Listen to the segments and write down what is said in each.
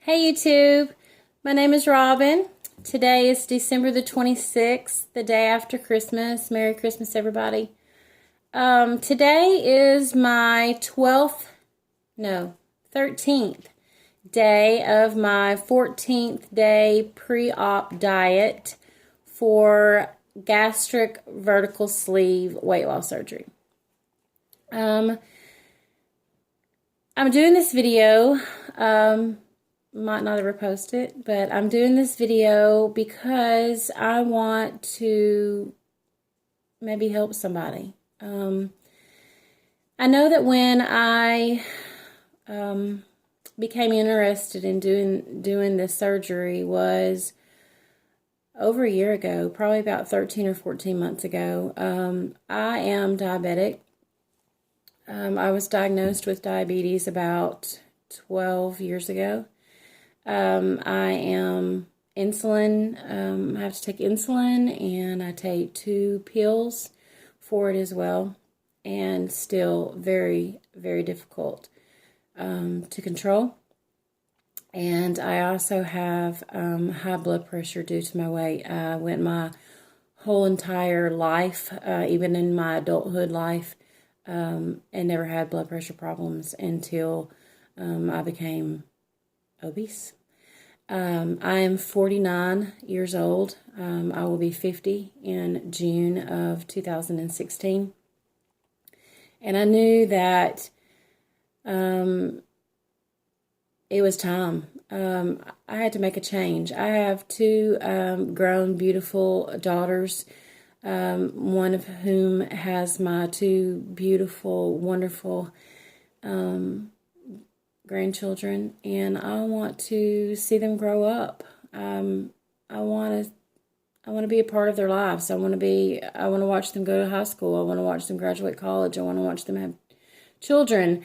Hey YouTube, my name is Robin. Today is December the 26th, the day after Christmas. Merry Christmas, everybody. Today is my 13th day of my 14th day pre-op diet for gastric vertical sleeve weight loss surgery. I'm doing this video, might not ever post it, but I'm doing this video because I want to maybe help somebody. I know that when I became interested in doing this surgery was over a year ago, probably about 13 or 14 months ago. I am diabetic. I was diagnosed with diabetes about 12 years ago. I am insulin, I have to take insulin, and I take 2 pills for it as well, and still very, very difficult to control. And I also have high blood pressure due to my weight. I went my whole entire life, even in my adulthood life, and never had blood pressure problems until I became obese. I am 49 years old. I will be 50 in June of 2016. And I knew that it was time. I had to make a change. I have 2 grown, beautiful daughters, one of whom has my 2 beautiful, wonderful grandchildren, and I want to see them grow up. I want to be a part of their lives. I want to watch them go to high school. I want to watch them graduate college. I want to watch them have children.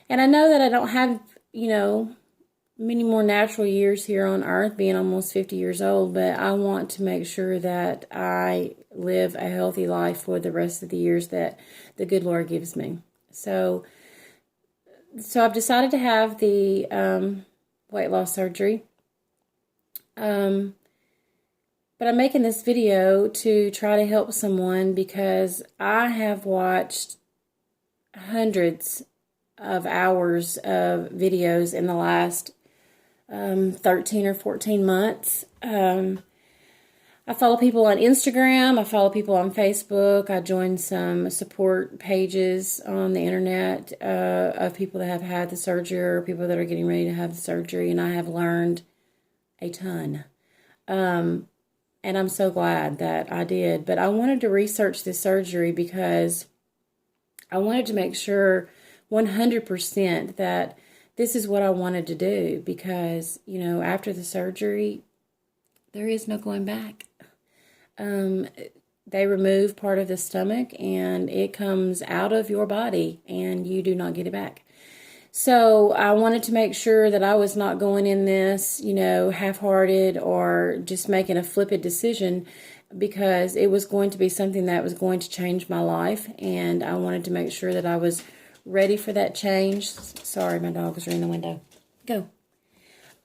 And I know that I don't have, many more natural years here on earth, being almost 50 years old, but I want to make sure that I live a healthy life for the rest of the years that the good Lord gives me. So I've decided to have the weight loss surgery. But I'm making this video to try to help someone because I have watched hundreds of hours of videos in the last 13 or 14 months. I follow people on Instagram. I follow people on Facebook. I joined some support pages on the internet of people that have had the surgery or people that are getting ready to have the surgery, and I have learned a ton. And I'm so glad that I did. But I wanted to research this surgery because I wanted to make sure 100% that this is what I wanted to do because, after the surgery, there is no going back. They remove part of the stomach and it comes out of your body and you do not get it back. So I wanted to make sure that I was not going in this, half-hearted or just making a flippant decision because it was going to be something that was going to change my life, and I wanted to make sure that I was ready for that change. Sorry, my dogs are in the window. Go.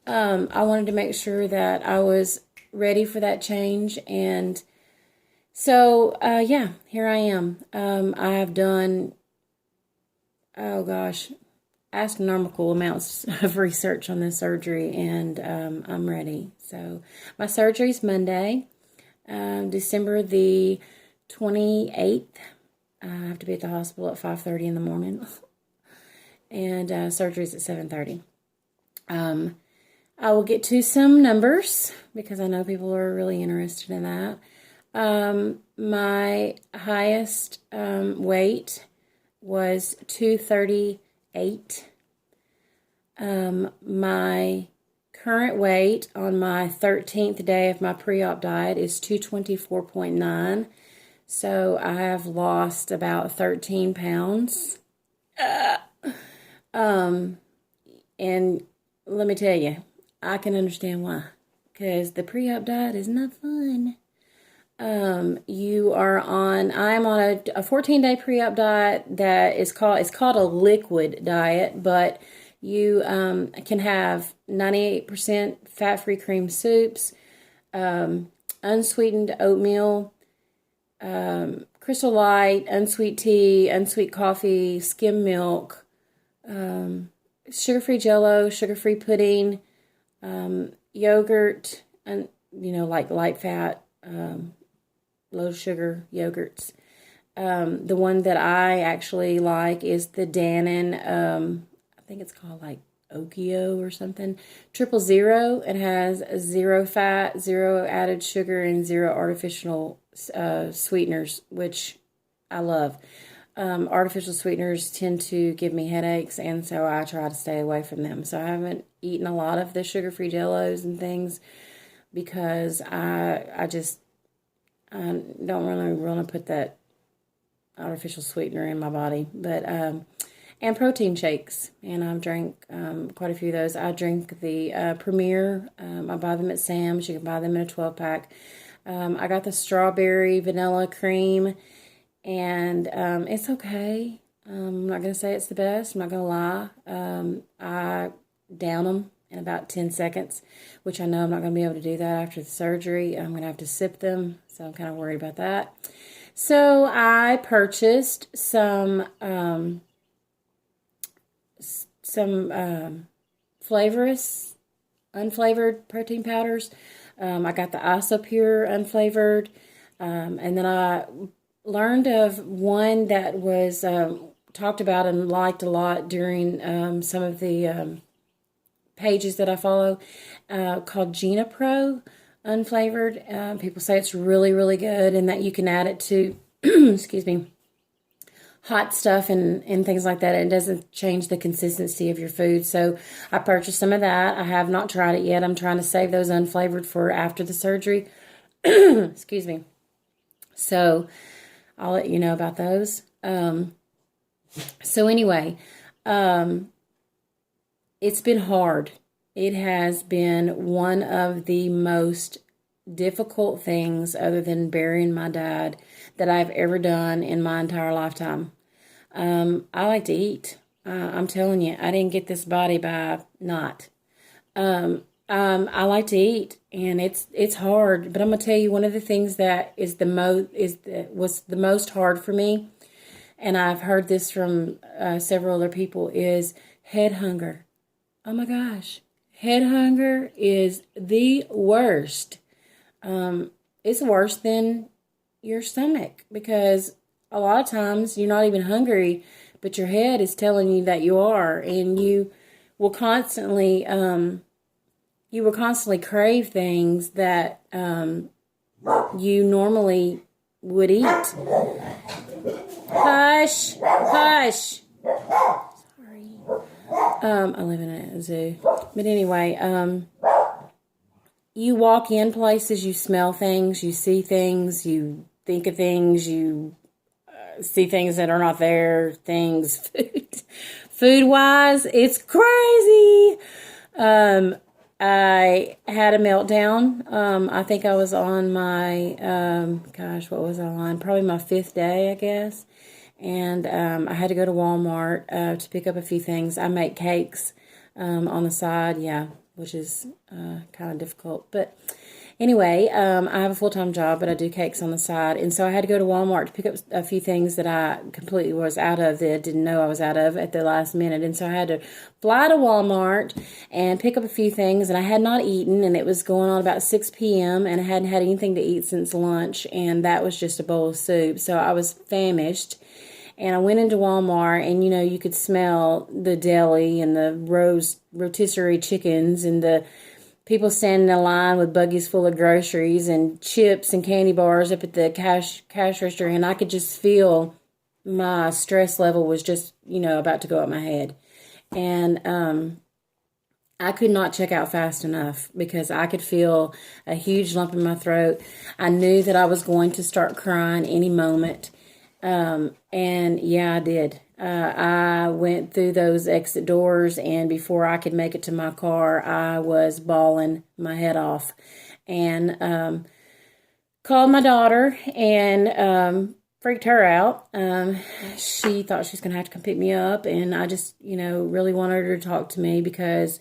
I wanted to make sure that I was ready for that change, and so here I am. I have done astronomical amounts of research on this surgery, and I'm ready. So my surgery is Monday, December the 28th. I have to be at the hospital at 5:30 in the morning, and surgery is at 7:30. I will get to some numbers because I know people are really interested in that. My highest weight was 238. My current weight on my 13th day of my pre-op diet is 224.9. So I have lost about 13 pounds. And let me tell you, I can understand why. Because the pre-op diet is not fun. I'm on a 14-day pre-op diet that it's called a liquid diet, but You can have 98% fat-free cream soups, unsweetened oatmeal, Crystal Light, unsweet tea, unsweet coffee, skim milk, sugar-free Jello, sugar-free pudding, yogurt, and like light fat, low sugar yogurts. The one that I actually like is the Dannon. I think it's called like Okio or something. 000. It has zero fat, zero added sugar, and zero artificial sweeteners, which I love. Artificial sweeteners tend to give me headaches, and so I try to stay away from them. So I haven't eaten a lot of the sugar-free Jellos and things because I don't really want to put that artificial sweetener in my body. But and protein shakes, and I've drank quite a few of those. I drink the Premier. I buy them at Sam's. You can buy them in a 12-pack. I got the strawberry vanilla cream, and it's okay. I'm not going to say it's the best. I'm not going to lie. I down them in about 10 seconds, which I know I'm not going to be able to do that after the surgery. I'm going to have to sip them, so I'm kind of worried about that. So I purchased some flavorless, unflavored protein powders. I got the Isopure unflavored, and then I learned of one that was talked about and liked a lot during some of the pages that I follow, called Gina Pro unflavored. People say it's really, really good, and that you can add it to, excuse me, hot stuff and things like that. It doesn't change the consistency of your food. So I purchased some of that. I have not tried it yet. I'm trying to save those unflavored for after the surgery. Excuse me. So I'll let you know about those. So anyway, it's been hard. It has been one of the most difficult things, other than burying my dad, that I've ever done in my entire lifetime. I like to eat. I'm telling you, I didn't get this body by not. I like to eat, and it's hard. But I'm gonna tell you, one of the things that is was the most hard for me, and I've heard this from several other people, is head hunger. Oh my gosh, head hunger is the worst. It's worse than your stomach, because a lot of times you're not even hungry, but your head is telling you that you are, and you will constantly crave things that you normally would eat. Hush, hush. Sorry. I live in a zoo, but anyway, you walk in places, you smell things, you see things, you think of things, you see things that are not there, things, food-wise, it's crazy. I had a meltdown. I think I was on my, what was I on? Probably my 5th day, I guess. And I had to go to Walmart to pick up a few things. I make cakes on the side, which is kind of difficult. But anyway, I have a full-time job, but I do cakes on the side. And so I had to go to Walmart to pick up a few things that I completely was out of, that I didn't know I was out of at the last minute. And so I had to fly to Walmart and pick up a few things. And I had not eaten, and it was going on about 6 p.m. And I hadn't had anything to eat since lunch. And that was just a bowl of soup. So I was famished. And I went into Walmart, and, you could smell the deli and the rotisserie chickens and the people standing in line with buggies full of groceries and chips and candy bars up at the cash register. And I could just feel my stress level was just, about to go up my head. And I could not check out fast enough, because I could feel a huge lump in my throat. I knew that I was going to start crying any moment. And yeah, I did. I went through those exit doors, and before I could make it to my car, I was bawling my head off, and called my daughter. And freaked her out. She thought she was going to have to come pick me up, and I just, really wanted her to talk to me because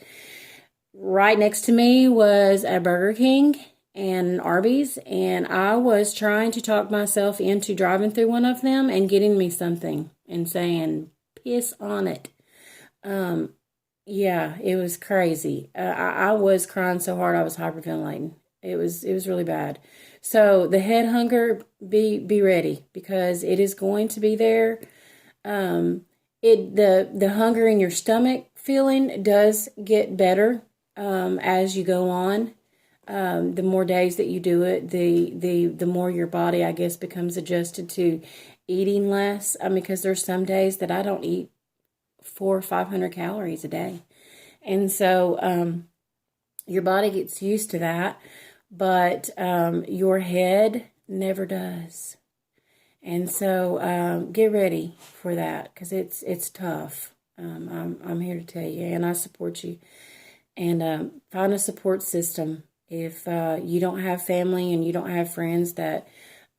right next to me was a Burger King and an Arby's, and I was trying to talk myself into driving through one of them and getting me something and saying, piss on it. Yeah, it was crazy. I was crying so hard I was hyperventilating. It was really bad. So the head hunger, be ready because it is going to be there. The hunger in your stomach feeling does get better as you go on. The more days that you do it, the more your body, I guess, becomes adjusted to eating less. I mean, because there's some days that I don't eat 400 or 500 calories a day. And so your body gets used to that, but your head never does. And so get ready for that because it's tough. I'm here to tell you, and I support you. And find a support system. If you don't have family and you don't have friends that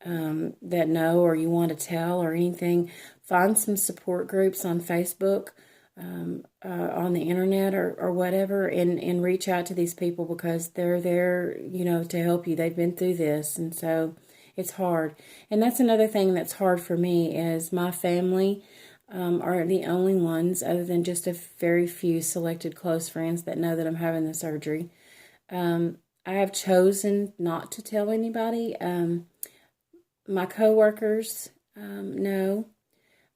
know or you want to tell or anything, find some support groups on Facebook, on the internet or whatever, and reach out to these people because they're there, to help you. They've been through this, and so it's hard. And that's another thing that's hard for me is my family are the only ones, other than just a very few selected close friends, that know that I'm having the surgery. I have chosen not to tell anybody. My coworkers know.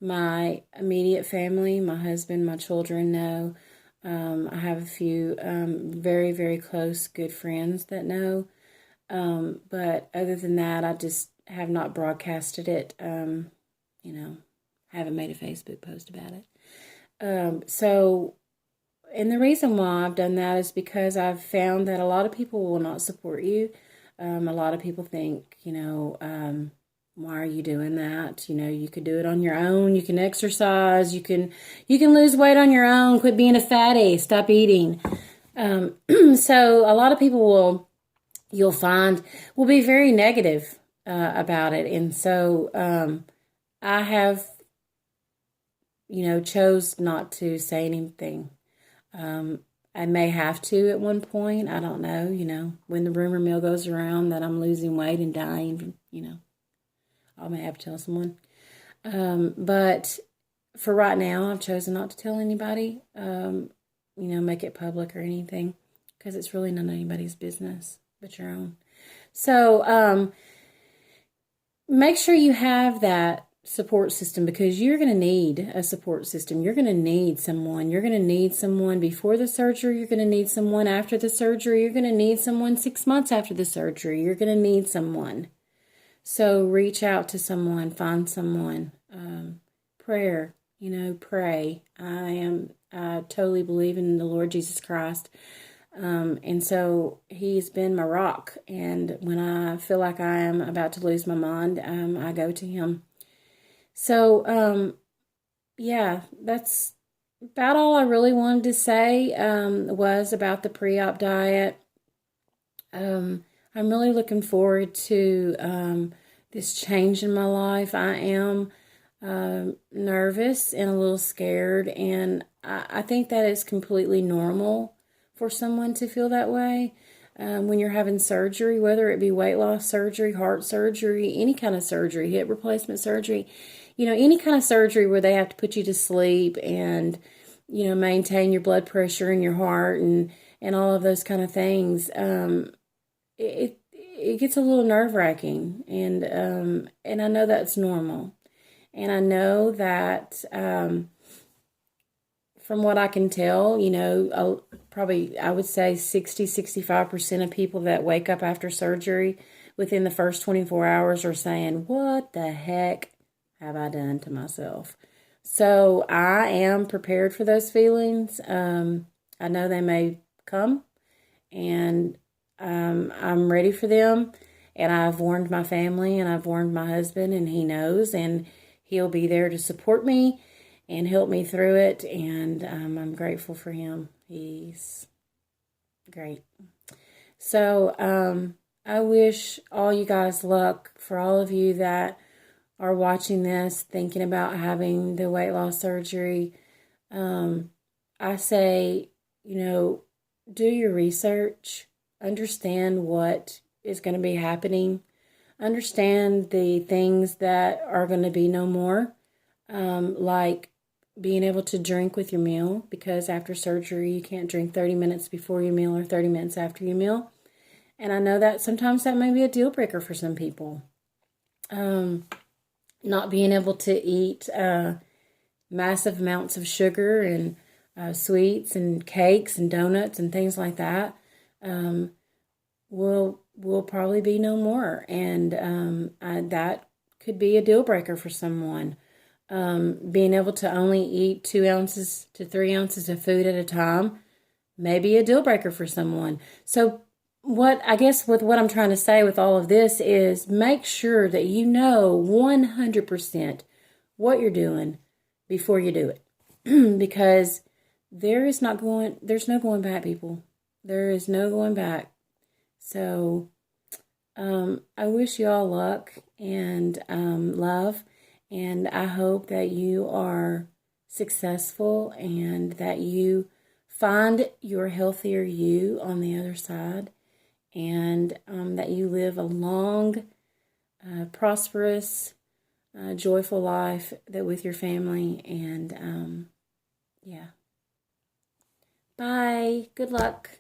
My immediate family, my husband, my children know. I have a few very, very close, good friends that know. But other than that, I just have not broadcasted it. Haven't made a Facebook post about it. And the reason why I've done that is because I've found that a lot of people will not support you. A lot of people think, why are you doing that? You could do it on your own. You can exercise. You can lose weight on your own. Quit being a fatty. Stop eating. So a lot of people you'll find, will be very negative about it. And so I have, chose not to say anything. I may have to at one point. I don't know, when the rumor mill goes around that I'm losing weight and dying, I may have to tell someone. But for right now, I've chosen not to tell anybody, make it public or anything, because it's really none of anybody's business but your own. So make sure you have that support system, because you're going to need a support system. You're going to need someone. You're going to need someone before the surgery. You're going to need someone after the surgery. You're going to need someone 6 months after the surgery. You're going to need someone. So reach out to someone, find someone. Prayer, pray. I totally believe in the Lord Jesus Christ. And so he's been my rock. And when I feel like I am about to lose my mind, I go to him. So, yeah, that's about all I really wanted to say, was about the pre-op diet. I'm really looking forward to, this change in my life. I am, nervous and a little scared, and I think that is completely normal for someone to feel that way. When you're having surgery, whether it be weight loss surgery, heart surgery, any kind of surgery, hip replacement surgery, any kind of surgery where they have to put you to sleep and, maintain your blood pressure and your heart and all of those kind of things. It gets a little nerve-wracking, and I know that's normal. And I know that, from what I can tell, probably I would say 65% of people that wake up after surgery within the first 24 hours are saying, what the heck have I done to myself? So I am prepared for those feelings. I know they may come, and I'm ready for them. And I've warned my family, and I've warned my husband, and he knows, and he'll be there to support me and help me through it, and I'm grateful for him. He's great. So I wish all you guys luck. For all of you that are watching this, thinking about having the weight loss surgery, I say, do your research, understand what is going to be happening, understand the things that are going to be no more, like being able to drink with your meal, because after surgery you can't drink 30 minutes before your meal or 30 minutes after your meal. And I know that sometimes that may be a deal breaker for some people. Not being able to eat massive amounts of sugar and sweets and cakes and donuts and things like that will probably be no more. And that could be a deal breaker for someone. Being able to only eat 2 ounces to 3 ounces of food at a time may be a deal breaker for someone. So what I'm trying to say with all of this is make sure that you know 100% what you're doing before you do it. Because there's no going back, people. There is no going back. So I wish you all luck and love, and I hope that you are successful and that you find your healthier you on the other side, and that you live a long, prosperous, joyful life that with your family. And yeah. Bye. Good luck.